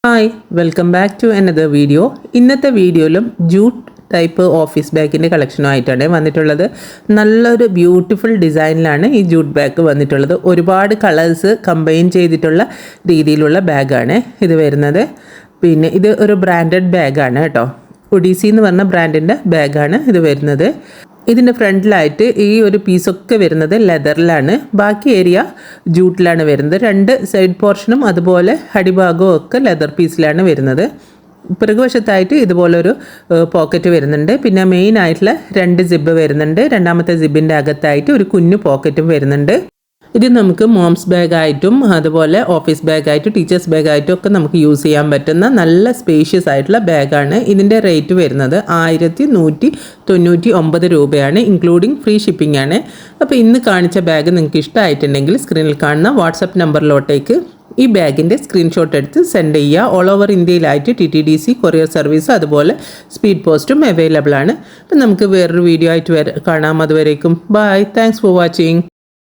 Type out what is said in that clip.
Hi welcome back to another video. ഇന്നത്തെ വീഡിയോയിലും jute type office ബാഗിൻ്റെ കളക്ഷനുമായിട്ടാണ് വന്നിട്ടുള്ളത്. നല്ലൊരു ബ്യൂട്ടിഫുൾ ഡിസൈനിലാണ് ഈ ജൂട്ട് ബാഗ് വന്നിട്ടുള്ളത്. ഒരുപാട് കളേഴ്സ് കമ്പൈൻ ചെയ്തിട്ടുള്ള രീതിയിലുള്ള ബാഗാണ് ഇത് വരുന്നത്. പിന്നെ ഇത് ഒരു ബ്രാൻഡഡ് ബാഗാണ് കേട്ടോ. ഒഡീസി എന്ന് പറഞ്ഞ ബ്രാൻഡിൻ്റെ ബാഗാണ് ഇത് വരുന്നത്. ഇതിൻ്റെ ഫ്രണ്ടിലായിട്ട് ഈ ഒരു പീസൊക്കെ വരുന്നത് ലെതറിലാണ്, ബാക്കി ഏരിയ ജൂട്ടിലാണ് വരുന്നത്. രണ്ട് സൈഡ് പോർഷനും അതുപോലെ അടിഭാഗവും ഒക്കെ ലെതർ പീസിലാണ് വരുന്നത്. പിറകുവശത്തായിട്ട് ഇതുപോലൊരു പോക്കറ്റ് വരുന്നുണ്ട്. പിന്നെ മെയിൻ ആയിട്ടുള്ള രണ്ട് സിബ് വരുന്നുണ്ട്. രണ്ടാമത്തെ സിബിൻ്റെ അകത്തായിട്ട് ഒരു കുഞ്ഞു പോക്കറ്റും വരുന്നുണ്ട്. ഇത് നമുക്ക് മോംസ് ബാഗായിട്ടും അതുപോലെ ഓഫീസ് ബാഗായിട്ടും ടീച്ചേഴ്സ് ബാഗായിട്ടും ഒക്കെ നമുക്ക് യൂസ് ചെയ്യാൻ പറ്റുന്ന നല്ല സ്പേഷ്യസ് ആയിട്ടുള്ള ബാഗാണ്. ഇതിൻ്റെ റേറ്റ് വരുന്നത് 1199 രൂപയാണ്, ഇൻക്ലൂഡിങ് ഫ്രീ ഷിപ്പിംഗ് ആണ്. അപ്പോൾ ഇന്ന് കാണിച്ച ബാഗ് നിങ്ങൾക്ക് ഇഷ്ടമായിട്ടുണ്ടെങ്കിൽ സ്ക്രീനിൽ കാണുന്ന വാട്സപ്പ് നമ്പറിലോട്ടേക്ക് ഈ ബാഗിൻ്റെ സ്ക്രീൻഷോട്ട് എടുത്ത് സെൻഡ് ചെയ്യുക. ഓൾ ഓവർ ഇന്ത്യയിലായിട്ട് TTDC കൊറിയർ സർവീസ് അതുപോലെ സ്പീഡ് പോസ്റ്റും അവൈലബിൾ ആണ്. അപ്പം നമുക്ക് വേറൊരു വീഡിയോ ആയിട്ട് കാണാം. അതുവരേക്കും ബൈ. Thanks for watching.